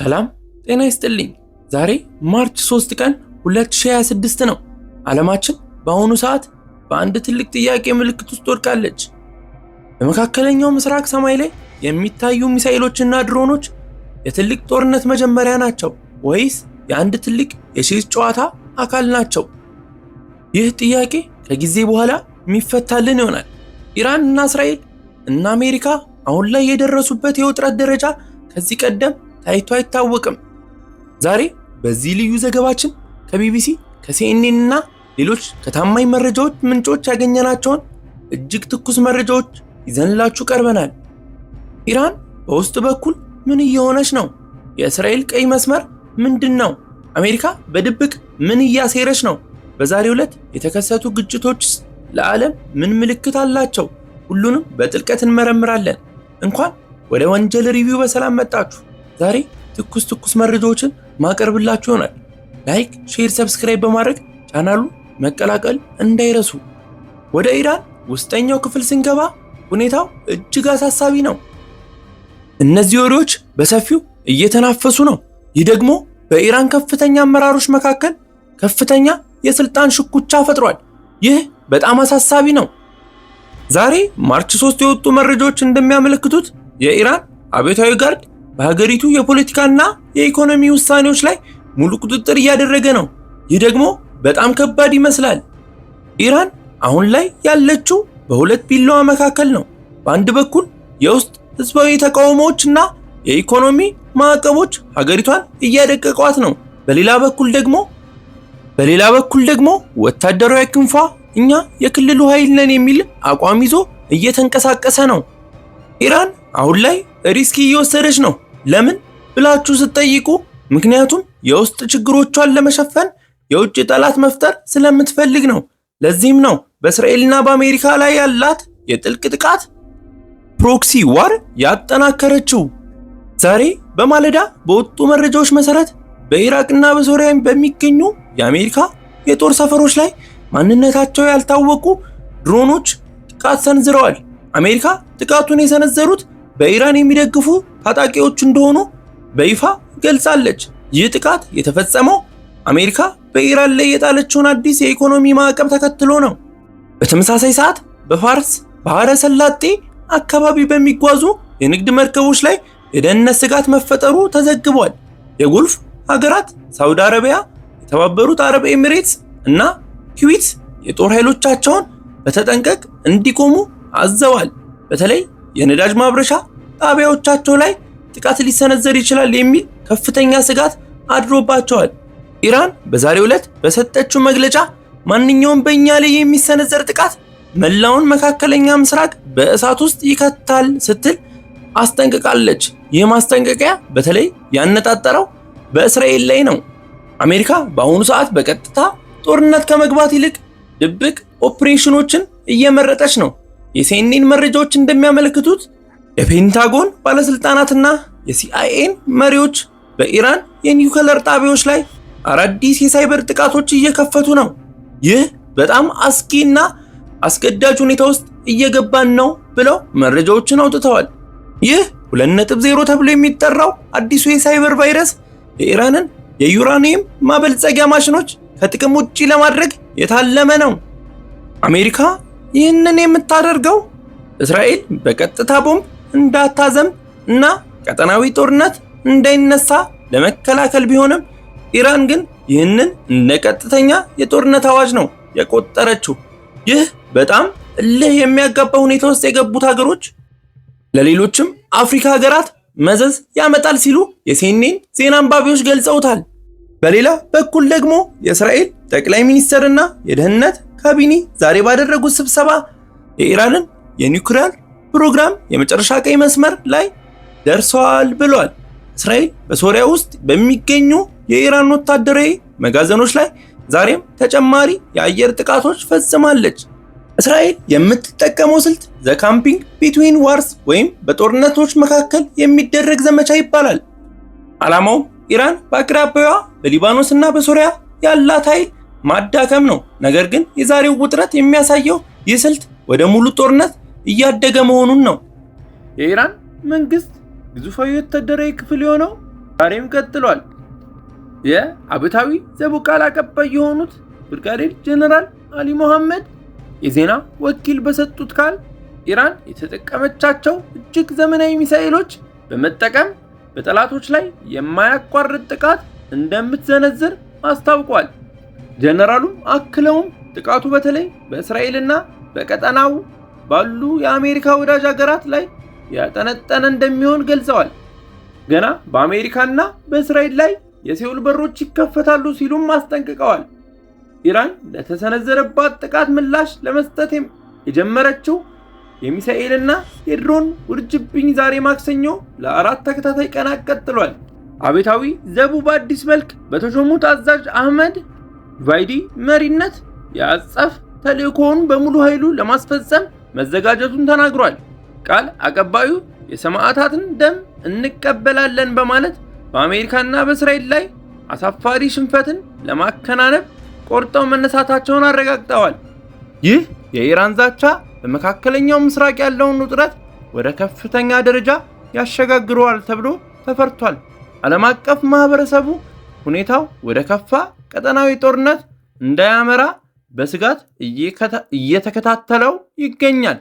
ሰላም ጤና ይስጥልኝ። ዛሬ ማርች 3 ቀን 2026 ነው። ዓለማችን በአሁኑ ሰዓት በአንድ ትልቅ ጥያቄ ምልክት ውስጥ ወድቃለች። በመካከለኛው ምስራቅ ሰማይ ላይ የሚታዩ ሚሳኤሎችና ድሮኖች የትልቅ ጦርነት መጀመሪያ ናቸው ወይስ የአንድ ትልቅ የቼዝ ጨዋታ አካል ናቸው? ይህ ጥያቄ ከጊዜ በኋላ የሚፈታልን ይሆናል። ኢራን እና እስራኤል እና አሜሪካ አሁን ላይ የደረሱበት የውጥረት ደረጃ ከዚህ ቀደም ታይቶ አይታወቅም። ዛሬ በዚህ ልዩ ዘገባችን ከቢቢሲ ከሲኤንኤን እና ሌሎች ከታማኝ መረጃዎች ምንጮች ያገኘናቸውን እጅግ ትኩስ መረጃዎች ይዘንላችሁ ቀርበናል። ኢራን በውስጥ በኩል ምን እየሆነች ነው? የእስራኤል ቀይ መስመር ምንድነው? አሜሪካ በድብቅ ምን እያሴረች ነው? በዛሬው ዕለት የተከሰቱ ግጭቶች ለዓለም ምን ምልክት አላቸው? ሁሉንም በጥልቀት እንመረምራለን። እንኳን ወደ ወንጀል ሪቪው በሰላም መጣችሁ። ዛሬ ትኩስ መረጃዎችን ማቀርብላችሁ ይሆናል። ላይክ፣ ሼር፣ ሰብስክራይብ በማድረግ ቻናሉ መቀላቀል እንዳይረሱ። ወደ ኢራን ውስጠኛው ክፍል ስንገባ ሁኔታው እጅግ አሳሳቢ ነው። እነዚህ ወሬዎች በሰፊው እየተናፈሱ ነው። ይህ ደግሞ በኢራን ከፍተኛ አመራሮች መካከል ከፍተኛ የስልጣን ሽኩቻ ፈጥሯል። ይህ በጣም አሳሳቢ ነው። ዛሬ ማርች 3 የወጡ መረጃዎች እንደሚያመለክቱት የኢራን አብዮታዊ ጋርድ በሀገሪቱ የፖለቲካና የኢኮኖሚ ውሳኔዎች ላይ ሙሉ ቁጥጥር እያደረገ ነው። ይህ ደግሞ በጣም ከባድ ይመስላል። ኢራን አሁን ላይ ያለችው በሁለት ቢላዋ መካከል ነው። በአንድ በኩል የውስጥ ህዝባዊ ተቃውሞዎችና የኢኮኖሚ ማዕቀቦች ሀገሪቷን እያደቀቋት ነው። በሌላ በኩል ደግሞ ወታደራዊ ክንፏ እኛ የክልሉ ኃይል ነን የሚል አቋም ይዞ እየተንቀሳቀሰ ነው። ኢራን አሁን ላይ ሪስክ እየወሰደች ነው። ለምን ብላችሁ ስትጠይቁ ምክንያቱም የውስጥ ችግሮቿን ለመሸፈን የውጭ ጠላት መፍጠር ስለምትፈልግ ነው። ለዚህም ነው በእስራኤልና በአሜሪካ ላይ ያላት የጥልቅ ጥቃት ፕሮክሲ ዋር ያጠናከረችው። ዛሬ በማለዳ በወጡ መረጃዎች መሰረት በኢራቅና በሶሪያ በሚገኙ የአሜሪካ የጦር ሰፈሮች ላይ ማንነታቸው ያልታወቁ ድሮኖች ጥቃት ሰንዝረዋል። አሜሪካ ጥቃቱን የሰነዘሩት በኢራን የሚደግፉ ታጣቂዎች እንደሆኑ በይፋ ገልጻለች። ይህ ጥቃት የተፈጸመው አሜሪካ በኢራን ላይ የጣለችውን አዲስ የኢኮኖሚ ማዕቀብ ተከትሎ ነው። በተመሳሳይ ሰዓት በፋርስ ባህረ ሰላጤ አካባቢ በሚጓዙ የንግድ መርከቦች ላይ የደህንነት ስጋት መፈጠሩ ተዘግቧል። የጎልፍ ሀገራት ሳውዲ አረቢያ፣ የተባበሩት አረብ ኤሚሬትስ እና ኩዌት የጦር ኃይሎቻቸውን በተጠንቀቅ እንዲቆሙ አዘዋል። በተለይ የነዳጅ ማብረሻ ጣቢያዎቻቸው ላይ ጥቃት ሊሰነዘር ይችላል የሚል ከፍተኛ ስጋት አድሮባቸዋል። ኢራን በዛሬው ዕለት በሰጠችው መግለጫ ማንኛውም በእኛ ላይ የሚሰነዘር ጥቃት መላውን መካከለኛ ምስራቅ በእሳት ውስጥ ይከታል ስትል አስጠንቅቃለች። ይህ ማስጠንቀቂያ በተለይ ያነጣጠረው በእስራኤል ላይ ነው። አሜሪካ በአሁኑ ሰዓት በቀጥታ ጦርነት ከመግባት ይልቅ ድብቅ ኦፕሬሽኖችን እየመረጠች ነው። የሲኤንኤን መረጃዎች እንደሚያመለክቱት የፔንታጎን ባለስልጣናትና የሲአይኤን መሪዎች በኢራን የኒውክሌር ጣቢያዎች ላይ አዳዲስ የሳይበር ጥቃቶች እየከፈቱ ነው። ይህ በጣም አስጊና አስገዳጅ ሁኔታ ውስጥ እየገባን ነው ብለው መረጃዎችን አውጥተዋል። ይህ 2.0 ተብሎ የሚጠራው አዲሱ የሳይበር ቫይረስ የኢራንን የዩራኒየም ማበልጸጊያ ማሽኖች ከጥቅም ውጪ ለማድረግ የታለመ ነው። አሜሪካ ይህንን የምታደርገው እስራኤል በቀጥታ ቦምብ እንዳታዘም እና ቀጠናዊ ጦርነት እንዳይነሳ ለመከላከል ቢሆንም ኢራን ግን ይህንን እንደ ቀጥተኛ የጦርነት አዋጅ ነው የቆጠረችው። ይህ በጣም እልህ የሚያጋባ ሁኔታ ውስጥ የገቡት ሀገሮች ለሌሎችም አፍሪካ ሀገራት መዘዝ ያመጣል ሲሉ የሲኤንኤን ዜና አንባቢዎች ገልጸውታል። በሌላ በኩል ደግሞ የእስራኤል ጠቅላይ ሚኒስትርና የደህንነት ካቢኔ ዛሬ ባደረጉት ስብሰባ የኢራንን የኒውክሌር ፕሮግራም የመጨረሻ ቀይ መስመር ላይ ደርሰዋል ብለዋል። እስራኤል በሶሪያ ውስጥ በሚገኙ የኢራን ወታደራዊ መጋዘኖች ላይ ዛሬም ተጨማሪ የአየር ጥቃቶች ፈጽማለች። እስራኤል የምትጠቀመው ስልት ዘ ካምፒንግ ቢትዊን ዋርስ ወይም በጦርነቶች መካከል የሚደረግ ዘመቻ ይባላል። ዓላማው ኢራን በአቅራቢያዋ በሊባኖስ እና በሶሪያ ያላት ኃይል ማዳከም ነው። ነገር ግን የዛሬው ውጥረት የሚያሳየው ይህ ስልት ወደ ሙሉ ጦርነት እያደገ መሆኑን ነው። የኢራን መንግስት ግዙፋዊ ወታደራዊ ክፍል የሆነው ዛሬም ቀጥሏል። የአብዮታዊ ዘቡ ቃል አቀባይ የሆኑት ብርጋዴር ጀነራል አሊ መሐመድ የዜና ወኪል በሰጡት ቃል ኢራን የተጠቀመቻቸው እጅግ ዘመናዊ ሚሳኤሎች በመጠቀም በጠላቶች ላይ የማያቋርጥ ጥቃት እንደምትሰነዝር አስታውቋል። ጀነራሉም አክለውም ጥቃቱ በተለይ በእስራኤልና በቀጠናው ባሉ የአሜሪካ ወዳጅ ሀገራት ላይ ያጠነጠነ እንደሚሆን ገልጸዋል። ገና በአሜሪካና በእስራኤል ላይ የሲኦል በሮች ይከፈታሉ ሲሉም አስጠንቅቀዋል። ኢራን ለተሰነዘረባት ጥቃት ምላሽ ለመስጠት የጀመረችው የሚሳኤልና የድሮን ውርጅብኝ ዛሬ ማክሰኞ ለ4 ተከታታይ ቀናት ቀጥሏል። አብዮታዊ ዘቡ በአዲስ መልክ በተሾሙት አዛዥ አህመድ ቫይዲ መሪነት የአጸፋ ተልዕኮውን በሙሉ ኃይሉ ለማስፈጸም መዘጋጀቱን ተናግሯል። ቃል አቀባዩ የሰማዕታትን ደም እንቀበላለን በማለት በአሜሪካና በእስራኤል ላይ አሳፋሪ ሽንፈትን ለማከናነብ ቆርጠው መነሳታቸውን አረጋግጠዋል። ይህ የኢራን ዛቻ በመካከለኛው ምስራቅ ያለውን ውጥረት ወደ ከፍተኛ ደረጃ ያሸጋግረዋል ተብሎ ተፈርቷል። ዓለም አቀፍ ማህበረሰቡ ሁኔታው ወደ ከፋ ቀጠናዊ ጦርነት እንዳያመራ በስጋት እየተከታተለው ይገኛል።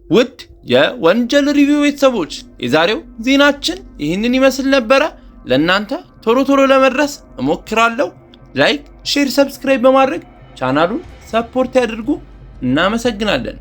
ውድ የወንጀል ሪቪው ቤተሰቦች የዛሬው ዜናችን ይህንን ይመስል ነበረ። ለእናንተ ቶሎ ለመድረስ እሞክራለሁ። ላይክ፣ ሼር፣ ሰብስክራይብ በማድረግ ቻናሉን ሰፖርት ያድርጉ። እናመሰግናለን።